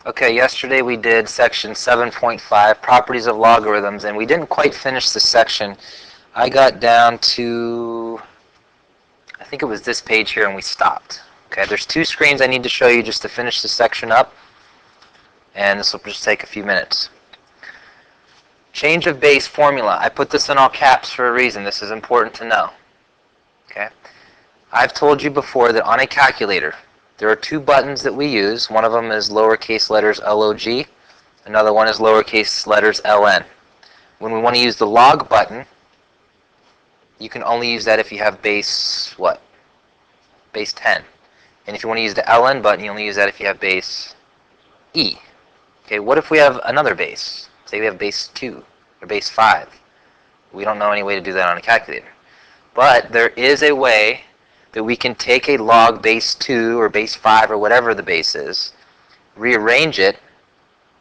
Okay, yesterday we did section 7.5, properties of logarithms, and we didn't quite finish the section. I got down to, I think it was this page here, and we stopped. Okay, there's two screens I need to show you just to finish the section up, and this will just take a few minutes. Change of base formula. I put this in all caps for a reason. This is important to know. Okay, I've told you before that on a calculator, there are two buttons that we use. One of them is lowercase letters LOG. Another one is lowercase letters LN. When we want to use the log button, you can only use that if you have base, what? Base 10. And if you want to use the LN button, you only use that if you have base E. Okay, what if we have another base? Say we have base 2 or base 5. We don't know any way to do that on a calculator. But there is a way that we can take a log base 2 or base 5 or whatever the base is, rearrange it,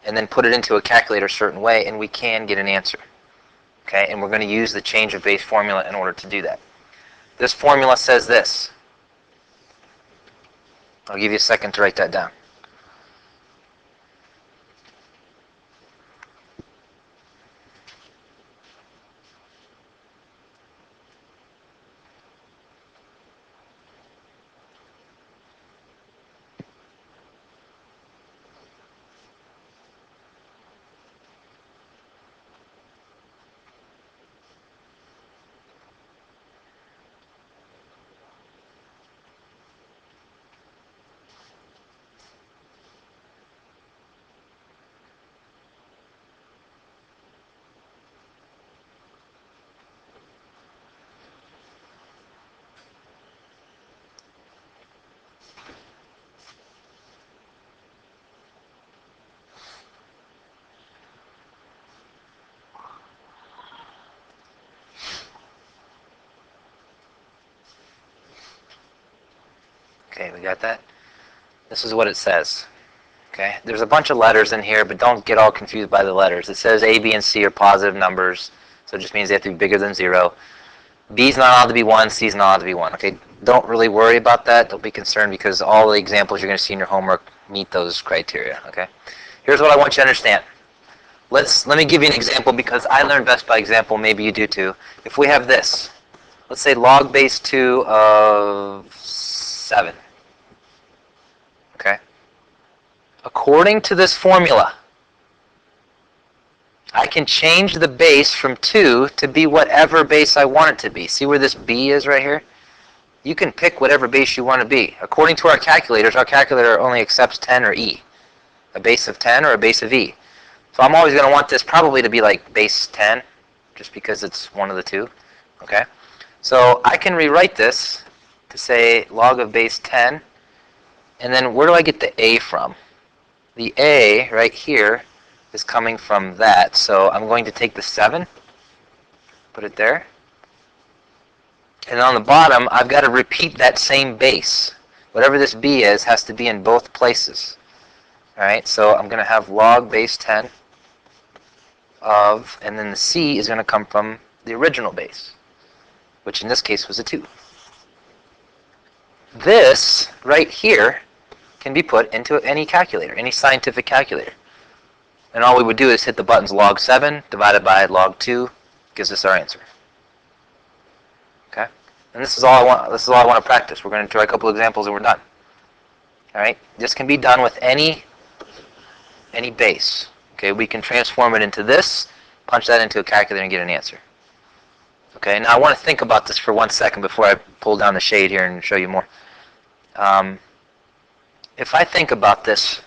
and then put it into a calculator a certain way, and we can get an answer. Okay, and we're going to use the change of base formula in order to do that. This formula says this. I'll give you a second to write that down. Okay, we got that? This is what it says. Okay, there's a bunch of letters in here, but don't get all confused by the letters. It says A, B, and C are positive numbers, so it just means they have to be bigger than 0. B is not allowed to be 1, C is not allowed to be 1. Okay, don't really worry about that. Don't be concerned because all the examples you're going to see in your homework meet those criteria. Okay, here's what I want you to understand. Let me give you an example because I learn best by example. Maybe you do too. If we have this, let's say log base 2 of 7. Okay. According to this formula, I can change the base from 2 to be whatever base I want it to be. See where this B is right here? You can pick whatever base you want to be. According to our calculator only accepts 10 or E. A base of 10 or a base of E. So I'm always going to want this probably to be like base 10, just because it's one of the two. Okay? So I can rewrite this to say log of base 10. And then where do I get the A from? The A right here is coming from that. So I'm going to take the 7, put it there. And on the bottom, I've got to repeat that same base. Whatever this B is has to be in both places. All right, so I'm going to have log base 10 of, and then the C is going to come from the original base, which in this case was a 2. This right here can be put into any calculator, any scientific calculator. And all we would do is hit the buttons log 7 divided by log 2 gives us our answer. Okay? And this is all I want. This is all I want to practice. We're going to try a couple examples and we're done. All right? This can be done with any base. Okay? We can transform it into this, punch that into a calculator and get an answer. Okay? Now I want to think about this for 1 second before I pull down the shade here and show you more. If I think about this,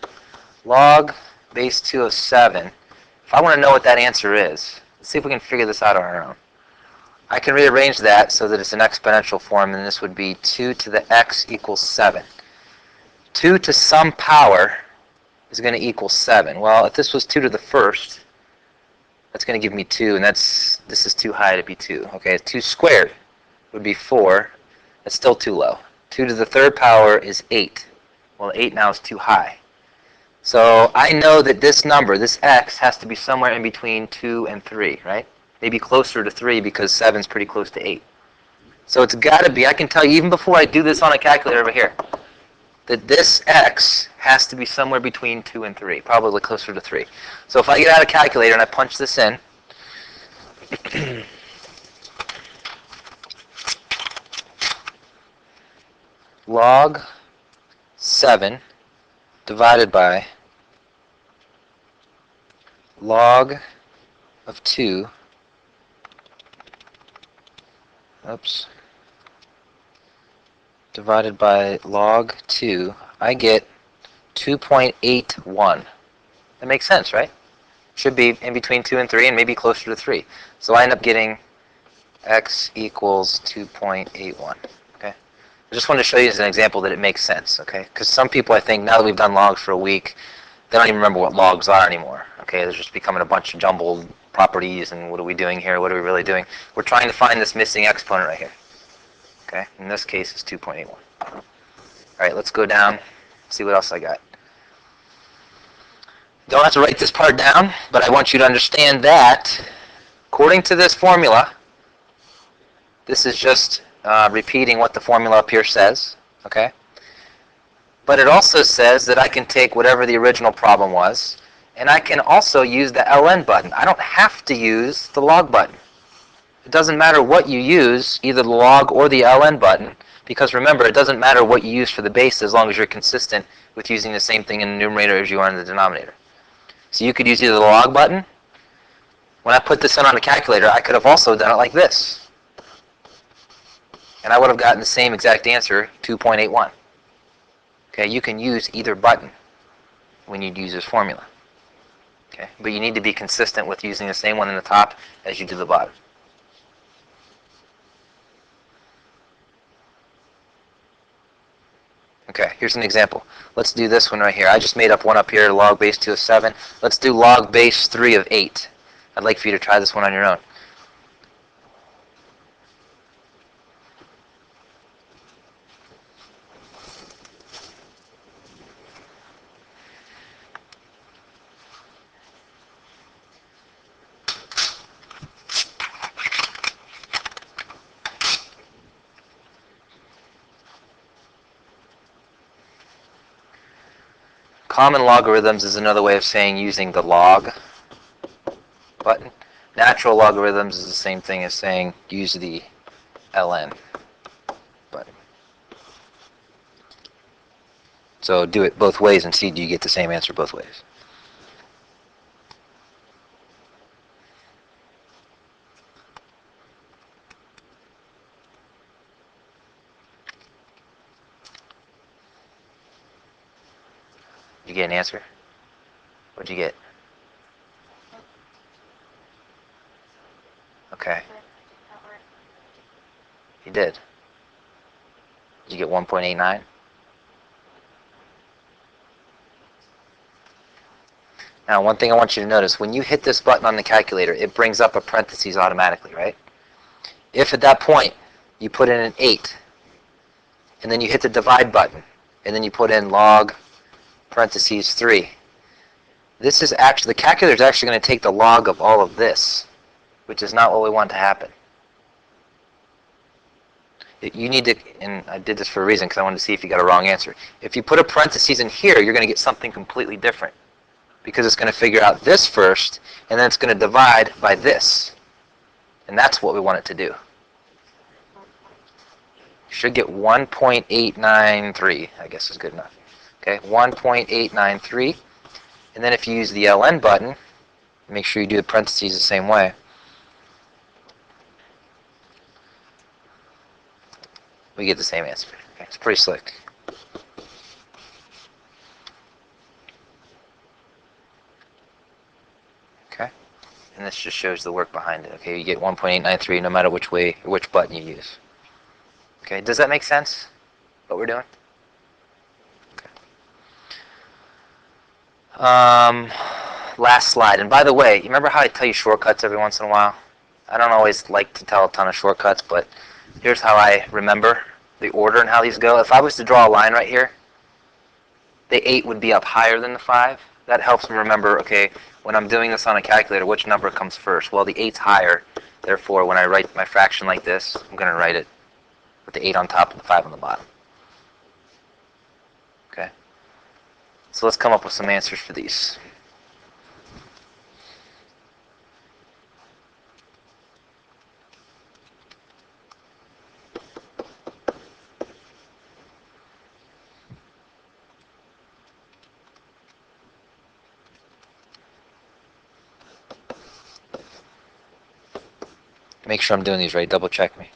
log base 2 of 7, if I want to know what that answer is, let's see if we can figure this out on our own. I can rearrange that so that it's an exponential form, and this would be 2 to the x equals 7. 2 to some power is going to equal 7. Well, if this was 2 to the first, that's going to give me 2, and this is too high to be 2. Okay, 2 squared would be 4. That's still too low. 2 to the third power is 8. Well, 8 now is too high. So I know that this number, this x, has to be somewhere in between 2 and 3, right? Maybe closer to 3 because 7 is pretty close to 8. So it's got to be, I can tell you even before I do this on a calculator over here, that this x has to be somewhere between 2 and 3, probably closer to 3. So if I get out a calculator and I punch this in, log 7 divided by log of 2, divided by log 2, I get 2.81. That makes sense, right? Should be in between 2 and 3 and maybe closer to 3. So I end up getting x equals 2.81. Okay? I just wanted to show you as an example that it makes sense, okay? Because some people, I think, now that we've done logs for a week, they don't even remember what logs are anymore. Okay, they're just becoming a bunch of jumbled properties, and what are we doing here? What are we really doing? We're trying to find this missing exponent right here. Okay, in this case, it's 2.81. All right, let's go down, see what else I got. Don't have to write this part down, but I want you to understand that, according to this formula, this is just repeating what the formula up here says, okay? But it also says that I can take whatever the original problem was, and I can also use the ln button. I don't have to use the log button. It doesn't matter what you use, either the log or the ln button, because remember, it doesn't matter what you use for the base as long as you're consistent with using the same thing in the numerator as you are in the denominator. So you could use either the log button. When I put this in on a calculator, I could have also done it like this. And I would have gotten the same exact answer, 2.81. Okay, you can use either button when you use this formula. Okay, but you need to be consistent with using the same one in the top as you do the bottom. Okay, here's an example. Let's do this one right here. I just made up one up here, log base 2 of 7. Let's do log base 3 of 8. I'd like for you to try this one on your own. Common logarithms is another way of saying using the log button. Natural logarithms is the same thing as saying use the ln button. So do it both ways and see do you get the same answer both ways. Did you get an answer? What'd you get? Okay. You did. Did you get 1.89? Now, one thing I want you to notice, when you hit this button on the calculator, it brings up a parentheses automatically, right? If at that point you put in an 8, and then you hit the divide button, and then you put in log parentheses 3, this is actually, the calculator is actually going to take the log of all of this, which is not what we want to happen. You need to, and I did this for a reason because I wanted to see if you got a wrong answer. If you put a parentheses in here, you're going to get something completely different because it's going to figure out this first, and then it's going to divide by this. And that's what we want it to do. You should get 1.893, I guess is good enough. Okay, 1.893. And then if you use the ln button, make sure you do the parentheses the same way. We get the same answer. Okay, it's pretty slick. Okay, and this just shows the work behind it. Okay, you get 1.893 no matter which way, which button you use. Okay, does that make sense? What we're doing? Okay. Last slide. And by the way, you remember how I tell you shortcuts every once in a while? I don't always like to tell a ton of shortcuts, but here's how I remember the order and how these go. If I was to draw a line right here, the 8 would be up higher than the 5. That helps me remember, okay, when I'm doing this on a calculator, which number comes first? Well, the 8's higher. Therefore, when I write my fraction like this, I'm going to write it with the 8 on top and the 5 on the bottom. So let's come up with some answers for these. Make sure I'm doing these right. Double check me.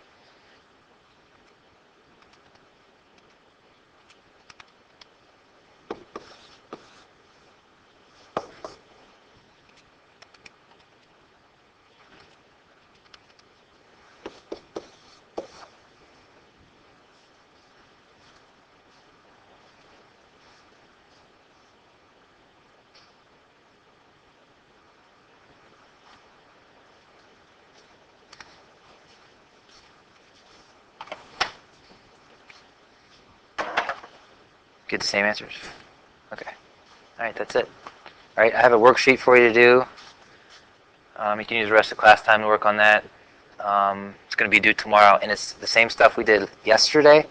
Get the same answers? Okay. All right, that's it. All right, I have a worksheet for you to do. You can use the rest of class time to work on that. It's going to be due tomorrow, and it's the same stuff we did yesterday,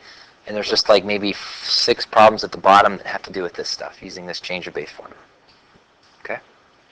and there's just like maybe 6 problems at the bottom that have to do with this stuff, using this change of base formula.